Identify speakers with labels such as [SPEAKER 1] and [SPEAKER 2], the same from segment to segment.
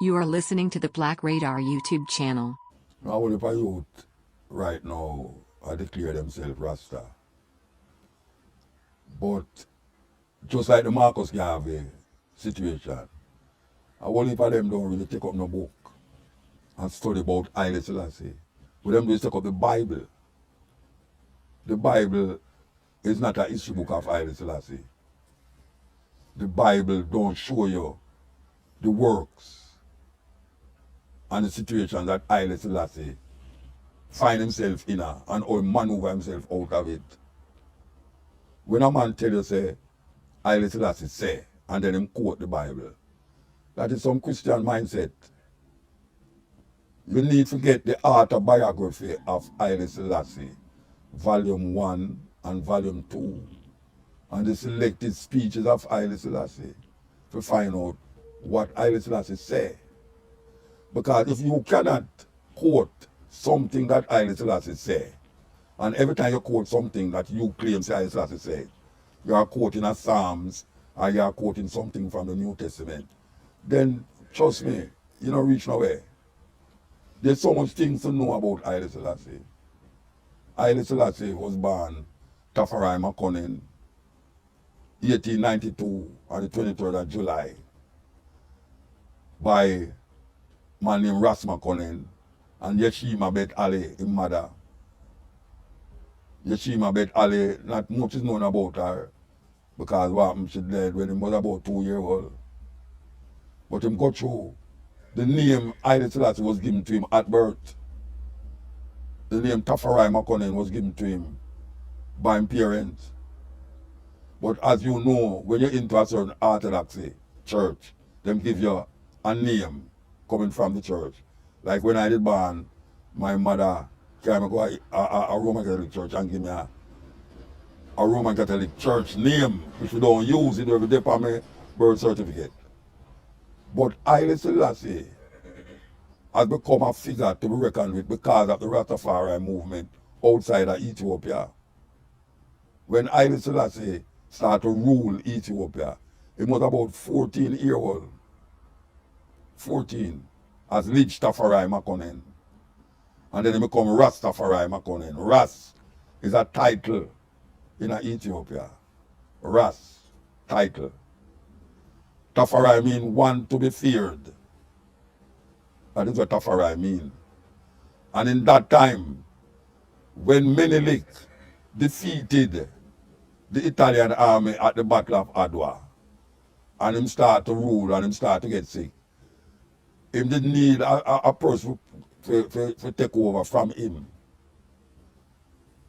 [SPEAKER 1] You are listening to the Black Radar YouTube channel.
[SPEAKER 2] Now, what if a youth right now I declare themselves Rasta? But just like the Marcus Garvey situation, I wonder if them don't really take up no book and study about Haile Selassie. What them do is take up the Bible. The Bible is not a history book of Haile Selassie. The Bible don't show you the works and the situation that Haile Selassie find himself in and how he maneuver himself out of it. When a man tell you say, Haile Selassie say, and then him quote the Bible, that is some Christian mindset. You need to get the autobiography of Haile Selassie, volume 1 and volume 2, and the selected speeches of Haile Selassie to find out what Haile Selassie say. Because if you cannot quote something that Haile Selassie say, and every time you quote something that you claim Haile Selassie said, you are quoting a Psalms or you are quoting something from the New Testament, then trust me, you don't reach nowhere. There's so much things to know about Haile Selassie. Haile Selassie was born Tafari Makonnen, 1892 on the 23rd of July by a man named Ras Makonnen and Yeshima Bet Ali, his mother. Yeshima Bet Ali, not much is known about her because what happened, she died when he was about 2 years old. But him got through. The name Haile Selassie was given to him at birth. The name Tafari Makonnen was given to him by his parents. But as you know, when you're into a certain orthodoxy church, them give you a name coming from the church. Like when I did born, my mother came to go a Roman Catholic church and give me a Roman Catholic church name, which we don't use it every day for my birth certificate. But Haile Selassie has become a figure to be reckoned with because of the Rastafarian movement outside of Ethiopia. When Haile Selassie started to rule Ethiopia, he was about 14 years old. 14, as Lich Tafari Makonnen. And then he become Rastafari Makonnen. Ras is a title in Ethiopia. Ras, title. Tafari means one to be feared. That is what Tafari means. And in that time, when Menelik defeated the Italian army at the Battle of Adwa, and him start to rule and him start to get sick, him didn't need a person to take over from him.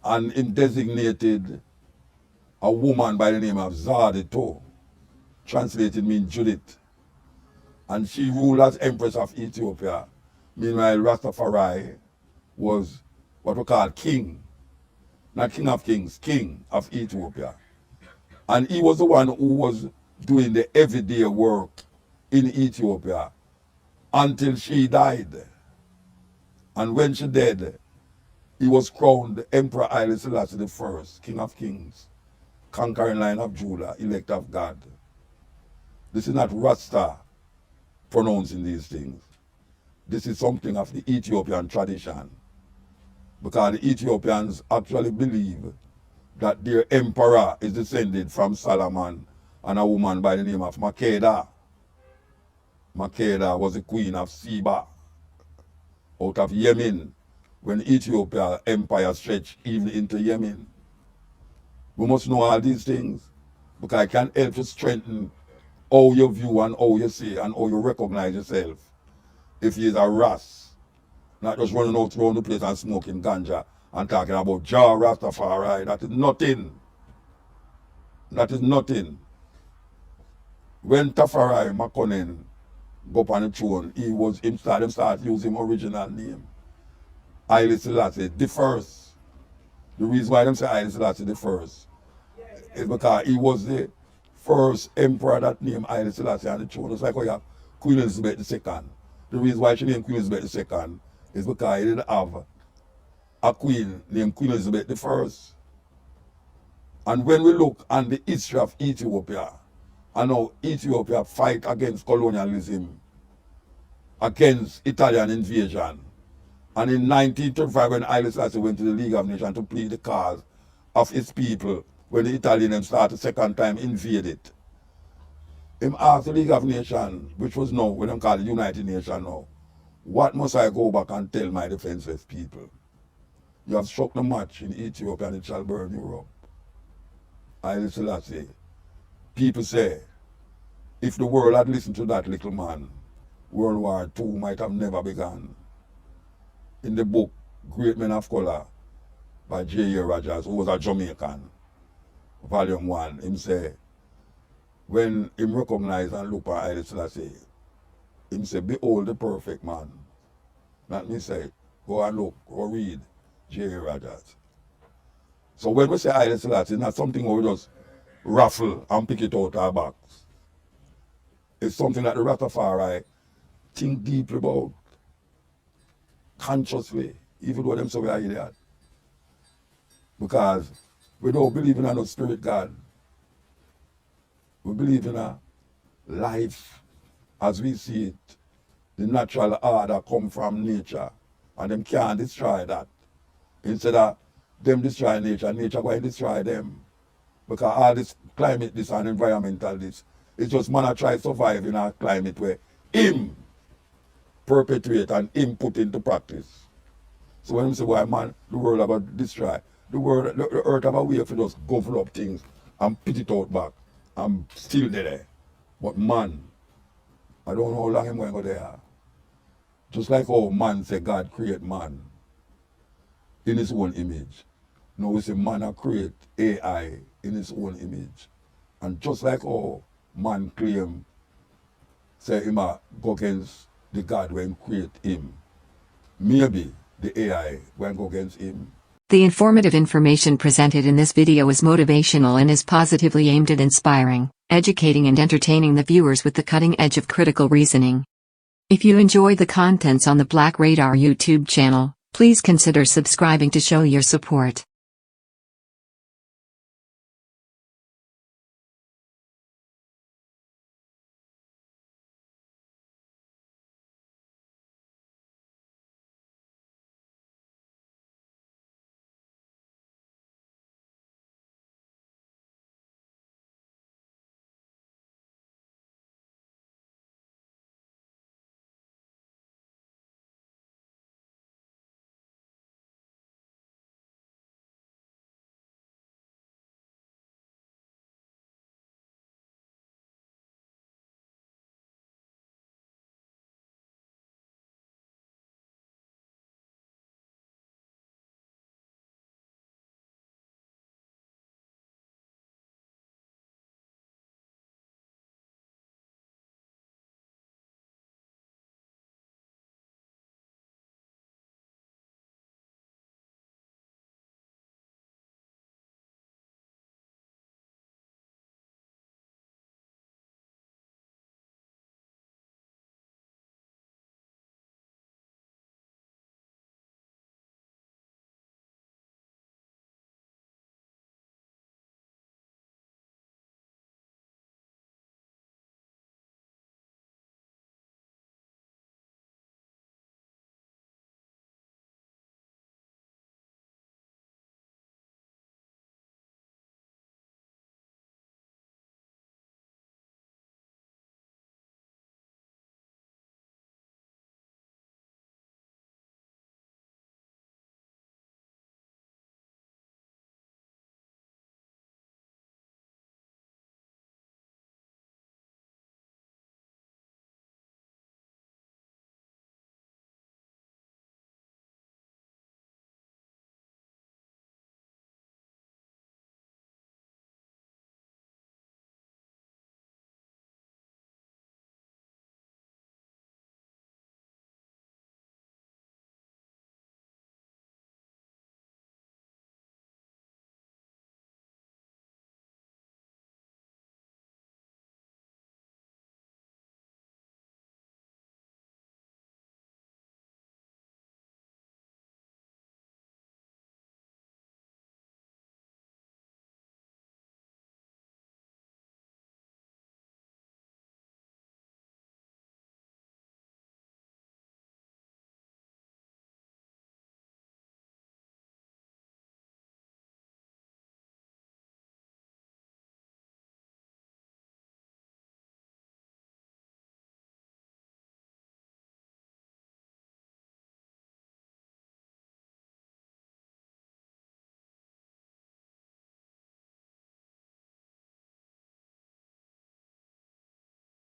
[SPEAKER 2] And him designated a woman by the name of Zadito, translated means Judith. And she ruled as Empress of Ethiopia. Meanwhile, Rastafari was what we call king. Not king of kings, king of Ethiopia. And he was the one who was doing the everyday work in Ethiopia until she died. And when she died, he was crowned Emperor Haile Selassie I, King of Kings, conquering line of Judah, elect of God. This is not Rasta pronouncing these things. This is something of the Ethiopian tradition. Because the Ethiopians actually believe that their emperor is descended from Solomon and a woman by the name of Makeda. Makeda was the queen of Seba out of Yemen when Ethiopia empire stretched even into Yemen. We must know all these things because it can help to strengthen how you view and how you see and how you recognize yourself. If you is a Ras, not just running out around the place and smoking ganja and talking about Jah Rastafari, that is nothing. That is nothing. When Tafari Makonnen go up on the throne, him start using his original name. Haile Selassie the first. The reason why them say Haile Selassie the first is because he was the first emperor that named Haile Selassie on the throne. It's like how you have Queen Elizabeth II. The reason why she named Queen Elizabeth II is because he didn't have a queen named Queen Elizabeth I. And when we look at the history of Ethiopia and how Ethiopia fight against colonialism, against Italian invasion. And in 1935, when Haile Selassie went to the League of Nations to plead the cause of his people, when the Italians started second time invade it, him asked the League of Nations, which was now, when they call it United Nations now, what must I go back and tell my defenseless people? You have struck the match in Ethiopia and it shall burn Europe. Haile Selassie. People say, if the world had listened to that little man, World War II might have never begun. In the book, Great Men of Color, by J.A. Rogers, who was a Jamaican, volume 1, him say, when him recognize and look at Haile Selassie, him say, behold the perfect man. Not me say, go and look, go read J.A. Rogers. So when we say Haile Selassie, it's not something where we just raffle and pick it out our box. It's something that the Rastafari think deeply about, consciously, even though them say we are idiot. Because we don't believe in no spirit God. We believe in a life as we see it. The natural order come from nature, and them can't destroy that. Instead of them destroy nature, nature going to destroy them. Because all this climate, this and environmental this, it's just man try to survive in a climate where him perpetuate and him put into practice. So when we say, why man, the world about to destroy, the earth have a way for just govern up things and put it out back and still there. But man, I don't know how long I'm going to go there. Just like how man say God create man in his own image. Now we say man create AI in his own image. And just like how man claim, say him go against the God when create him, maybe the AI when go against him.
[SPEAKER 1] The informative information presented in this video is motivational and is positively aimed at inspiring, educating and entertaining the viewers with the cutting edge of critical reasoning. If you enjoy the contents on the Black Radar YouTube channel, please consider subscribing to show your support.